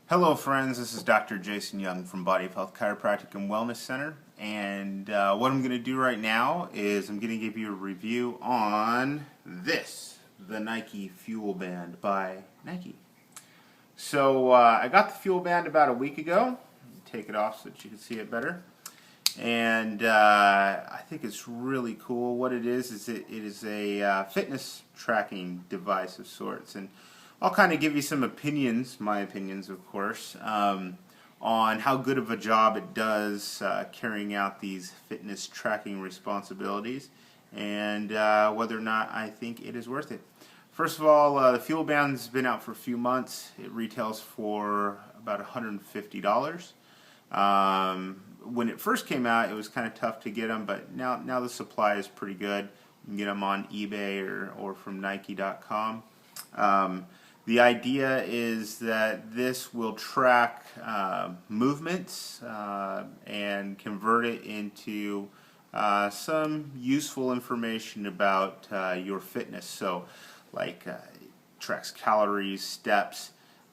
Hello friends, this is Dr. Jason Young from Body Health Chiropractic and Wellness Center, and what I'm going to do right now is I'm going to give you a review on this, the Nike FuelBand by Nike. So I got the FuelBand about a week ago. Take it off so that you can see it better. And I think it's really cool. What it is it is a fitness tracking device of sorts, and I'll kind of give you some opinions, my opinions of course, on how good of a job it does carrying out these fitness tracking responsibilities, and whether or not I think it is worth it. First of all, the FuelBand's been out for a few months. It retails for about $150. When it first came out, it was kind of tough to get them, but now the supply is pretty good. You can get them on eBay or from Nike.com. The idea is that this will track movements and convert it into some useful information about your fitness. So, like it tracks calories, steps.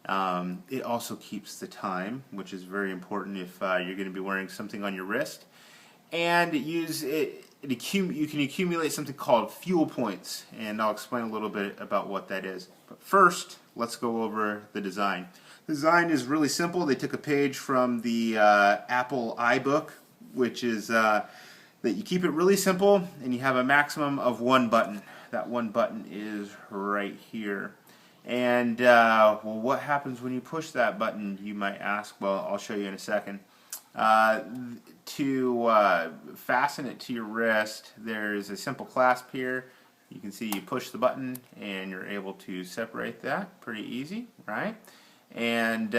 It also keeps the time, which is very important if you're going to be wearing something on your wrist. And you can accumulate something called fuel points, and I'll explain a little bit about what that is. But first, let's go over the design. The design is really simple. They took a page from the Apple iBook, which is that you keep it really simple, and you have a maximum of one button. That one button is right here. And well, what happens when you push that button, you might ask? Well, I'll show you in a second. To fasten it to your wrist, there's a simple clasp here. You can see you push the button and you're able to separate that pretty easy, right? And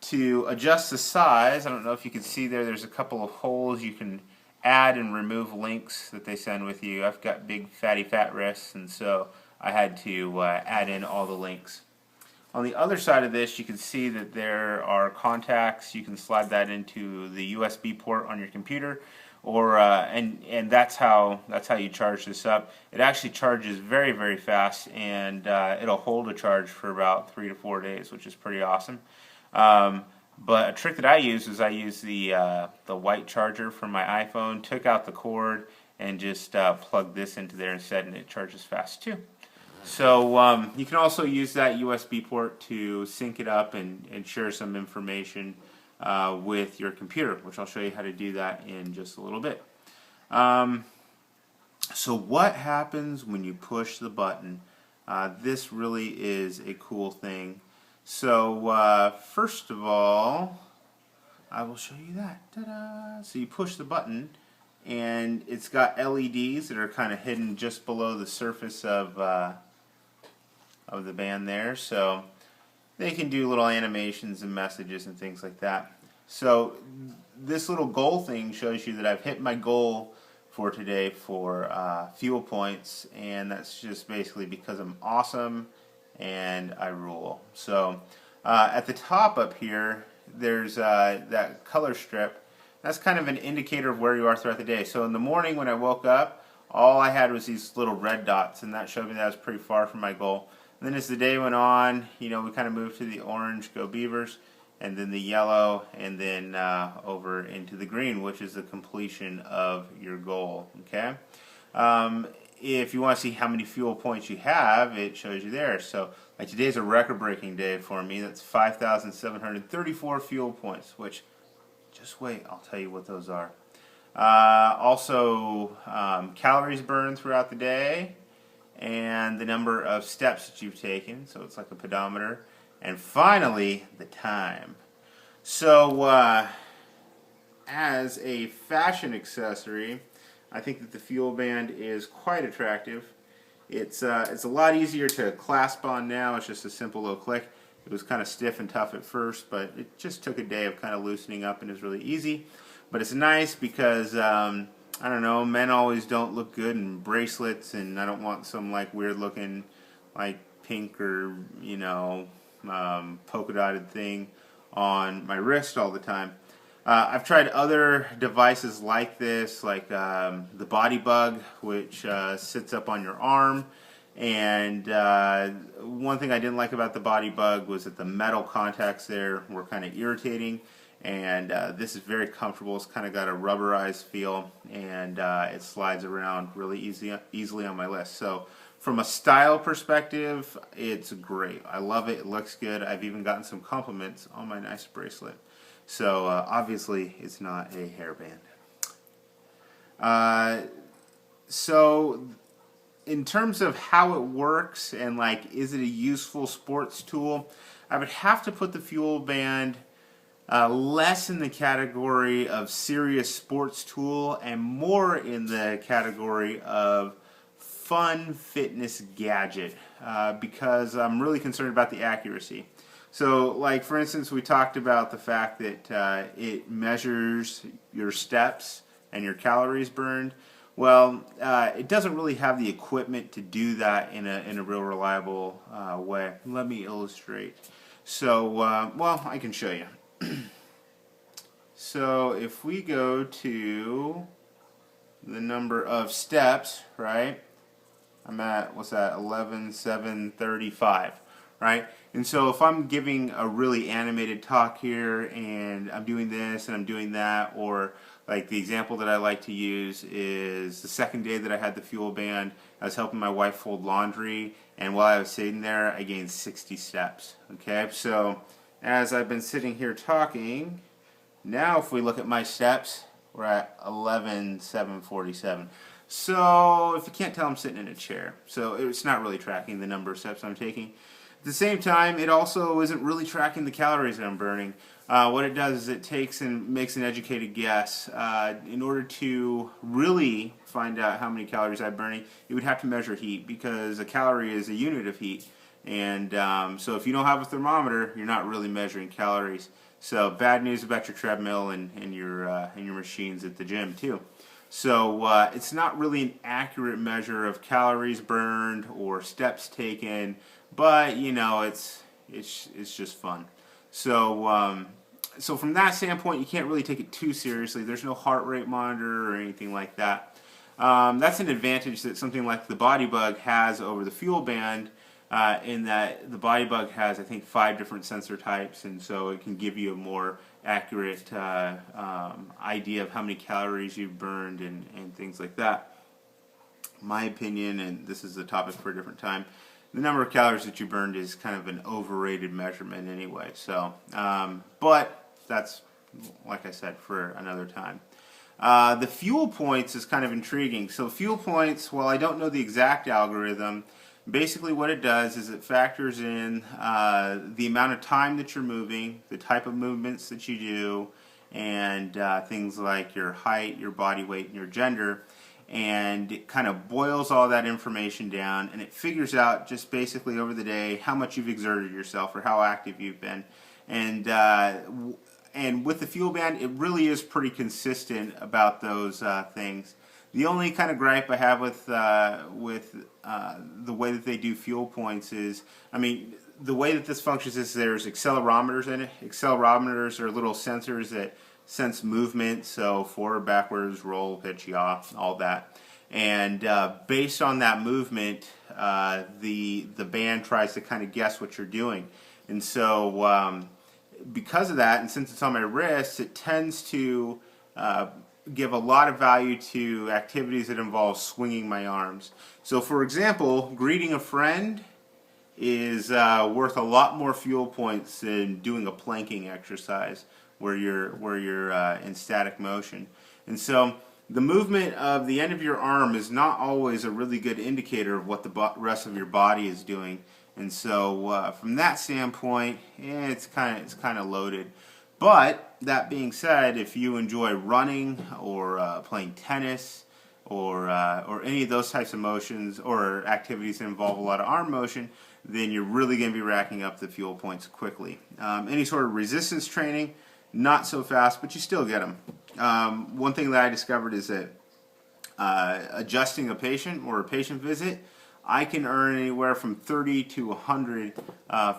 to adjust the size, I don't know if you can see there's a couple of holes. You can add and remove links that they send with you. I've got big fatty fat wrists, and so I had to add in all the links. On the other side of this, you can see that there are contacts. You can slide that into the USB port on your computer, or and that's how you charge this up. It actually charges very, very fast, and it'll hold a charge for about 3 to 4 days, which is pretty awesome. But a trick that I use is I use the white charger from my iPhone, took out the cord, and just plugged this into there instead, and it charges fast too. So you can also use that USB port to sync it up and share some information with your computer, which I'll show you how to do that in just a little bit. So what happens when you push the button? This really is a cool thing. So first of all, I will show you that. Ta-da! So you push the button, and it's got LEDs that are kind of hidden just below the surface of the band there, so they can do little animations and messages and things like that. So this little goal thing shows you that I've hit my goal for today for fuel points, and that's just basically because I'm awesome and I rule. So at the top up here, there's that color strip. That's kind of an indicator of where you are throughout the day. So in the morning when I woke up, all I had was these little red dots, and that showed me that I was pretty far from my goal. And then as the day went on, we kind of moved to the orange, go Beavers, and then the yellow, and then over into the green, which is the completion of your goal. Okay. If you want to see how many fuel points you have, it shows you there. So like today's a record-breaking day for me. That's 5,734 fuel points, which, just wait, I'll tell you what those are. Also, calories burned throughout the day, and the number of steps that you've taken, so it's like a pedometer, and finally the time. So as a fashion accessory, I think that the FuelBand is quite attractive. It's a lot easier to clasp on now. It's just a simple little click. It was kind of stiff and tough at first, but it just took a day of kind of loosening up, and it was really easy. But it's nice because I don't know, men always don't look good in bracelets, and I don't want some like weird looking like pink or polka dotted thing on my wrist all the time. I've tried other devices like this, like the Body Bug, which sits up on your arm, And one thing I didn't like about the Body Bug was that the metal contacts there were kind of irritating. And this is very comfortable. It's kind of got a rubberized feel, and it slides around really easily on my list. So from a style perspective, it's great. I love it. It looks good. I've even gotten some compliments on my nice bracelet. So obviously it's not a hairband. So in terms of how it works and like, is it a useful sports tool, I would have to put the FuelBand less in the category of serious sports tool and more in the category of fun fitness gadget, because I'm really concerned about the accuracy. So like for instance, we talked about the fact that it measures your steps and your calories burned. Well, it doesn't really have the equipment to do that in a real reliable way. Let me illustrate. So, well, I can show you. So if we go to the number of steps, right? I'm at, what's that, 11,735, right? And so if I'm giving a really animated talk here and I'm doing this and I'm doing that, or like the example that I like to use is the second day that I had the FuelBand, I was helping my wife fold laundry, and while I was sitting there, I gained 60 steps. Okay, so as I've been sitting here talking, now if we look at my steps, we're at 11,747. So if you can't tell, I'm sitting in a chair. So it's not really tracking the number of steps I'm taking. At the same time, it also isn't really tracking the calories that I'm burning. What it does is it takes and makes an educated guess. In order to really find out how many calories I'm burning, you would have to measure heat, because a calorie is a unit of heat. And so if you don't have a thermometer, you're not really measuring calories. So bad news about your treadmill and your machines at the gym too. So it's not really an accurate measure of calories burned or steps taken, but you know, it's just fun. So so from that standpoint, you can't really take it too seriously. There's no heart rate monitor or anything like that. That's an advantage that something like the Body Bug has over the FuelBand, in that the Body Bug has, I think, 5 different sensor types, and so it can give you a more accurate idea of how many calories you've burned and things like that. My opinion, and this is a topic for a different time, the number of calories that you burned is kind of an overrated measurement anyway. So, but that's, like I said, for another time. The fuel points is kind of intriguing. So fuel points, while I don't know the exact algorithm, basically what it does is it factors in the amount of time that you're moving, the type of movements that you do, and things like your height, your body weight, and your gender. And it kind of boils all that information down, and it figures out just basically over the day how much you've exerted yourself or how active you've been. And with the FuelBand, it really is pretty consistent about those things. The only kind of gripe I have with the way that they do fuel points is, I mean, the way that this functions is there's accelerometers in it. Accelerometers are little sensors that sense movement, so forward, backwards, roll, pitch, yaw, all that. And based on that movement, the band tries to kind of guess what you're doing. And so because of that, and since it's on my wrist, it tends to give a lot of value to activities that involve swinging my arms. So for example, greeting a friend is worth a lot more fuel points than doing a planking exercise where you're in static motion. And so the movement of the end of your arm is not always a really good indicator of what the rest of your body is doing. And so from that standpoint, it's kind of loaded. But that being said, if you enjoy running or playing tennis or any of those types of motions or activities that involve a lot of arm motion, then you're really going to be racking up the fuel points quickly. Any sort of resistance training, not so fast, but you still get them. One thing that I discovered is that adjusting a patient or a patient visit, I can earn anywhere from 30 to 100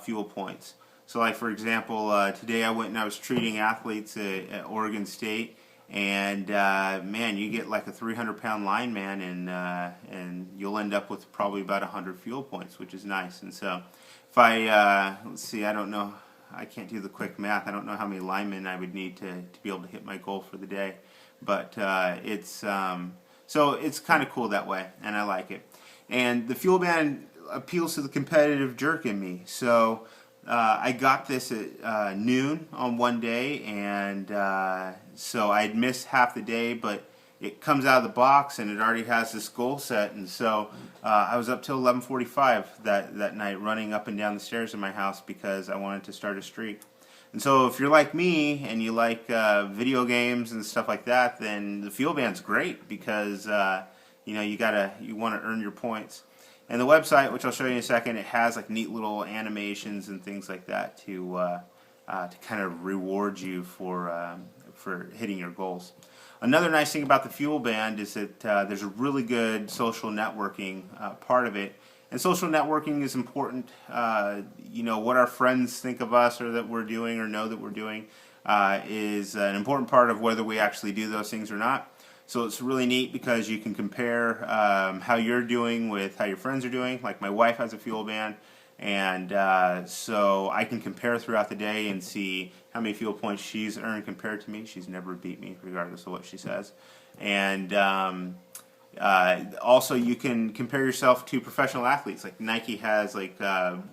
fuel points. So like for example, today I went and I was treating athletes at Oregon State, And man, you get like a 300-pound lineman, and you'll end up with probably about 100 fuel points, which is nice. And so, if I let's see, I don't know, I can't do the quick math. I don't know how many linemen I would need to be able to hit my goal for the day, but so it's kind of cool that way, and I like it. And the FuelBand appeals to the competitive jerk in me. So I got this at noon on one day, and so I'd missed half the day, but it comes out of the box and it already has this goal set. And so I was up till 11:45 that night running up and down the stairs in my house because I wanted to start a streak. And so if you're like me and you like video games and stuff like that, then the FuelBand's great because you know, you want to earn your points. And the website, which I'll show you in a second, it has like neat little animations and things like that to kind of reward you for hitting your goals. Another nice thing about the FuelBand is that there's a really good social networking part of it. And social networking is important. You know, what our friends think of us or that we're doing or know that we're doing is an important part of whether we actually do those things or not. So it's really neat because you can compare how you're doing with how your friends are doing. Like my wife has a FuelBand, and so I can compare throughout the day and see how many fuel points she's earned compared to me. She's never beat me, regardless of what she says. And also you can compare yourself to professional athletes. Like Nike has like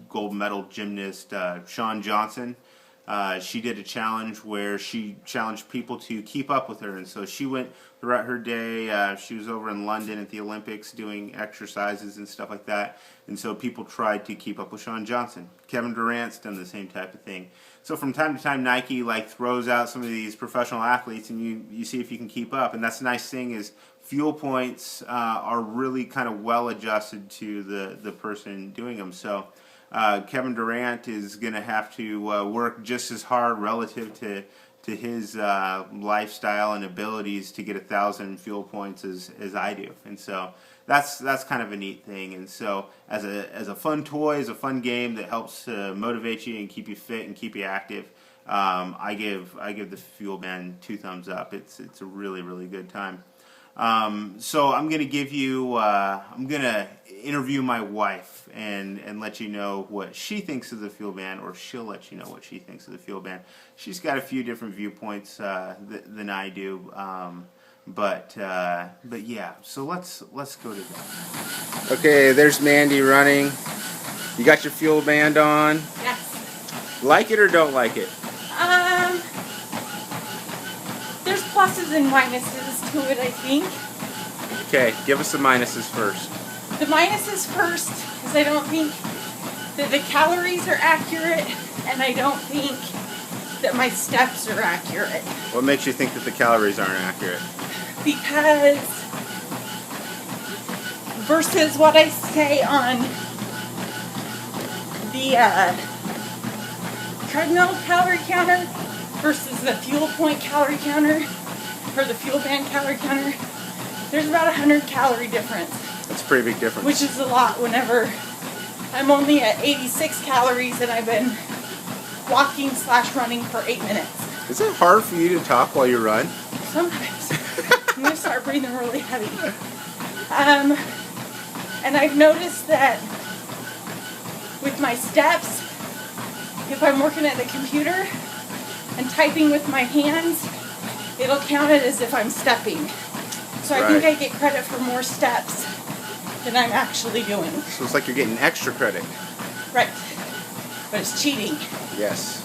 gold medal gymnast Shawn Johnson. She did a challenge where she challenged people to keep up with her, and so she went throughout her day. She was over in London at the Olympics doing exercises and stuff like that, and so people tried to keep up with Shawn Johnson. Kevin Durant's done the same type of thing. So from time to time, Nike like throws out some of these professional athletes, and you see if you can keep up. And that's the nice thing is fuel points are really kind of well adjusted to the person doing them. So Kevin Durant is going to have to work just as hard relative to his lifestyle and abilities to get 1,000 fuel points as I do. And so that's kind of a neat thing. And so as a fun toy, as a fun game that helps motivate you and keep you fit and keep you active, I give the FuelBand 2 thumbs up. It's a really, really good time. So I'm going to give you, I'm going to interview my wife and let you know what she thinks of the FuelBand, or she'll let you know what she thinks of the FuelBand. She's got a few different viewpoints than I do, but yeah. So let's go to that. Okay, there's Mandy running. You got your FuelBand on? Yes. Like it or don't like it? There's pluses and minuses to it, I think. Okay, give us the minuses first. The minuses first is I don't think that the calories are accurate, and I don't think that my steps are accurate. What makes you think that the calories aren't accurate? Because versus what I say on the treadmill calorie counter versus the fuel point calorie counter, or the FuelBand calorie counter, there's about 100 calorie difference. That's a pretty big difference. Which is a lot whenever I'm only at 86 calories and I've been walking/running for 8 minutes. Is it hard for you to talk while you run? Sometimes. I'm going to start breathing really heavy. And I've noticed that with my steps, if I'm working at the computer and typing with my hands, it'll count it as if I'm stepping. So I think I get credit for more steps than I'm actually doing. So it's like you're getting extra credit. Right. But it's cheating. Yes.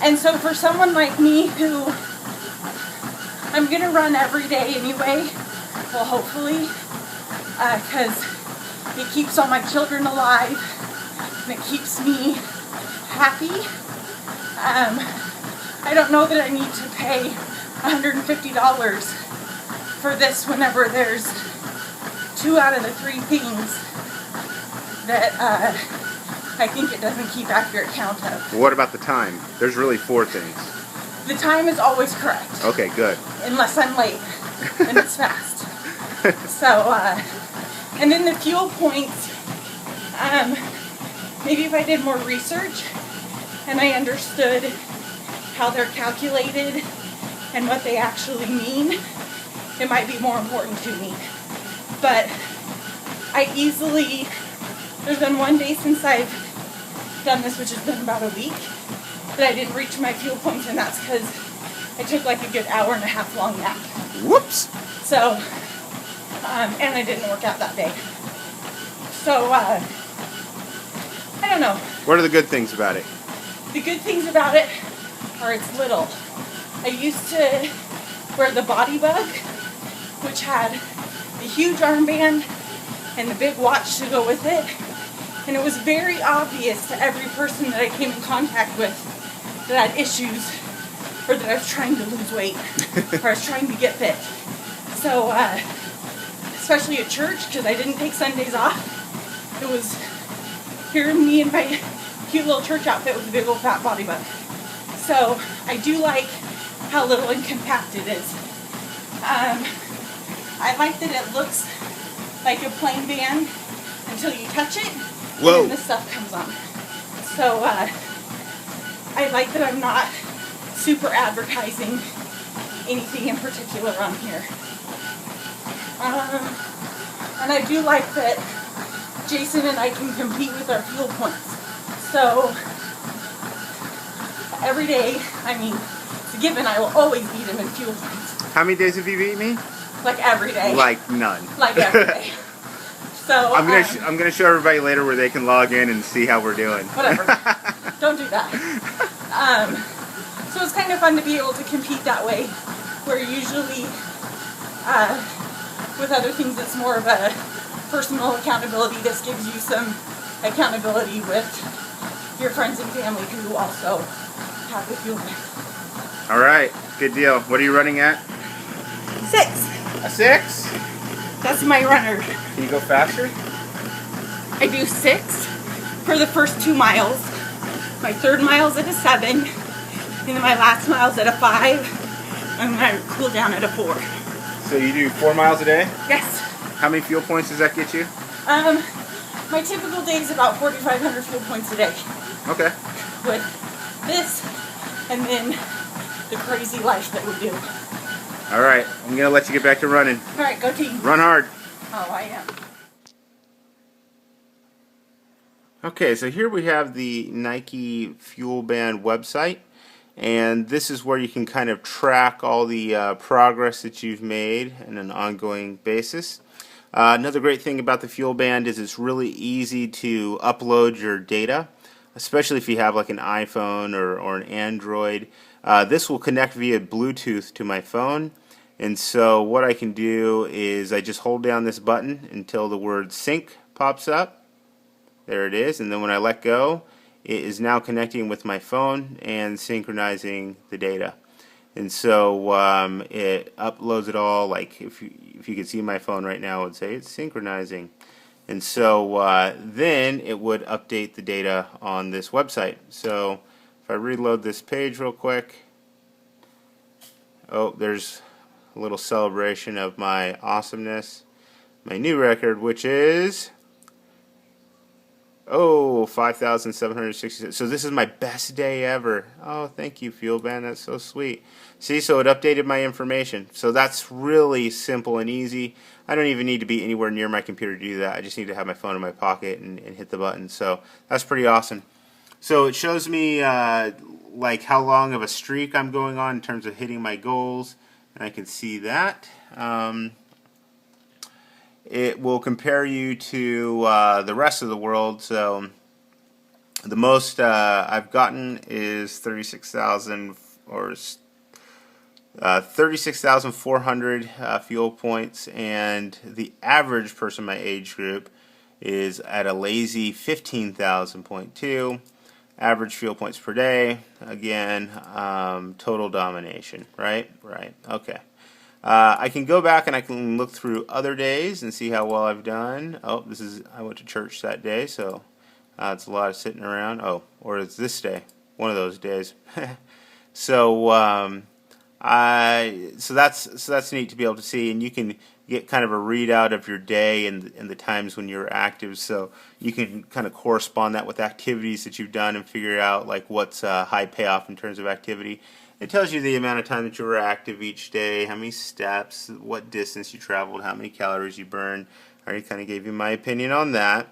And so for someone like me who I'm going to run every day anyway, well hopefully, because it keeps all my children alive and it keeps me happy. I don't know that I need to pay $150 for this whenever there's 2 out of the 3 things that I think it doesn't keep accurate count of. What about the time? There's really 4 things. The time is always correct. Okay, good. Unless I'm late and it's fast. So, and then the fuel points, maybe if I did more research and I understood how they're calculated and what they actually mean, it might be more important to me. But there's been one day since I've done this, which has been about a week, that I didn't reach my fuel points, and that's because I took like a good hour and a half long nap. Whoops! So, and I didn't work out that day. So, I don't know. What are the good things about it? The good things about it are it's little. I used to wear the Body Bug, which had the huge armband and the big watch to go with it. And it was very obvious to every person that I came in contact with that I had issues, or that I was trying to lose weight, or I was trying to get fit. So, especially at church, because I didn't take Sundays off, it was here me in my cute little church outfit with a big old fat Body Bug. So, I do like how little and compact it is. I like that it looks like a plain band until you touch it. Whoa. And then the stuff comes on. So I like that I'm not super advertising anything in particular on here. And I do like that Jason and I can compete with our fuel points. So every day, I mean, it's a given, I will always beat him in fuel points. How many days have you beat me? Like every day. Like none. Like every day. So I'm gonna show everybody later where they can log in and see how we're doing. Whatever. Don't do that. So it's kind of fun to be able to compete that way, where usually with other things it's more of a personal accountability. This gives you some accountability with your friends and family who also have the fuel bank. All right, good deal. What are you running at? 6. A 6? That's my runner. Can you go faster? I do 6 for the first 2 miles. My third mile's at a 7, and then my last mile's at a 5, and my cool down at a 4. So you do 4 miles a day? Yes. How many fuel points does that get you? My typical day is about 4,500 fuel points a day. Okay. With this, and then the crazy life that we do. All right, I'm gonna let you get back to running. All right, go team. Run hard. Oh, I am. Okay, so here we have the Nike FuelBand website, and this is where you can kind of track all the progress that you've made on an ongoing basis. Another great thing about the FuelBand is it's really easy to upload your data, especially if you have like an iPhone or an Android. This will connect via Bluetooth to my phone, and so what I can do is I just hold down this button until the word sync pops up. There it is, and then when I let go, it is now connecting with my phone and synchronizing the data. And so it uploads it all, like if you could see my phone right now, it would say it's synchronizing. And so then it would update the data on this website. So if I reload this page real quick, oh, there's a little celebration of my awesomeness. My new record, which is 5,766. So this is my best day ever. Oh, thank you, FuelBand. That's so sweet. See, so it updated my information. So that's really simple and easy. I don't even need to be anywhere near my computer to do that. I just need to have my phone in my pocket and hit the button. So that's pretty awesome. So it shows me like how long of a streak I'm going on in terms of hitting my goals. And I can see that. It will compare you to the rest of the world. So the most I've gotten is 36,000 or 36,400 fuel points, and the average person in my age group is at a lazy 15,000.2. Average fuel points per day. Again, total domination. Right. Okay. I can go back and I can look through other days and see how well I've done. Oh, I went to church that day, so it's a lot of sitting around. Oh, or it's this day, one of those days. So So that's neat to be able to see, and you can get kind of a readout of your day and the times when you're active. So you can kind of correspond that with activities that you've done and figure out like what's high payoff in terms of activity. It tells you the amount of time that you were active each day, how many steps, what distance you traveled, how many calories you burned. I already kind of gave you my opinion on that.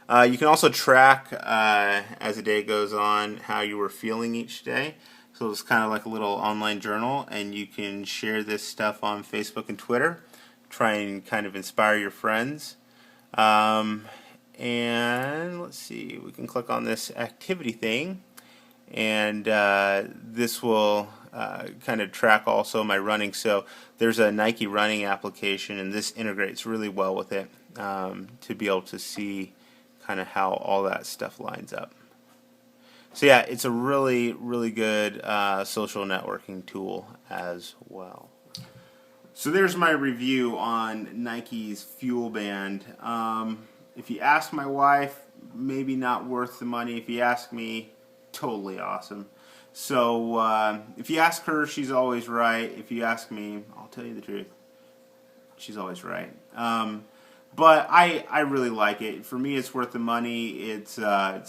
You can also track as the day goes on how you were feeling each day. So it's kind of like a little online journal, and you can share this stuff on Facebook and Twitter. Try and kind of inspire your friends. And let's see, we can click on this activity thing, and this will kind of track also my running. So there's a Nike running application, and this integrates really well with it to be able to see kind of how all that stuff lines up. So yeah, it's a really, really good social networking tool as well. So there's my review on Nike's FuelBand. If you ask my wife, maybe not worth the money. If you ask me, totally awesome. So if you ask her, she's always right. If you ask me, I'll tell you the truth. She's always right. But I really like it. For me, it's worth the money. It's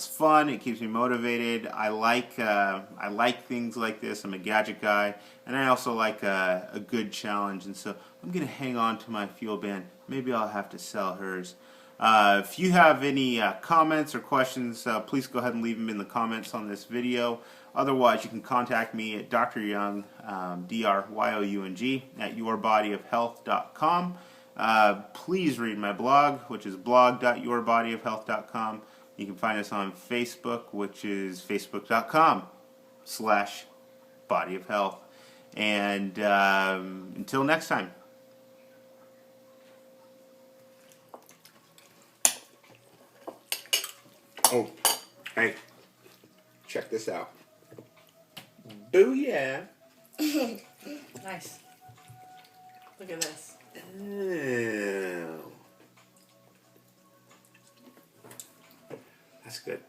fun. It keeps me motivated. I like things like this. I'm a gadget guy, and I also like a good challenge. And so I'm gonna hang on to my FuelBand. Maybe I'll have to sell hers. If you have any comments or questions, please go ahead and leave them in the comments on this video. Otherwise, you can contact me at Dr. Young, DrYoung, at yourbodyofhealth.com. Please read my blog, which is blog.yourbodyofhealth.com. You can find us on Facebook, which is facebook.com/bodyofhealth. And until next time. Oh, hey, check this out. Booyah! Nice. Look at this. Ew. That's good.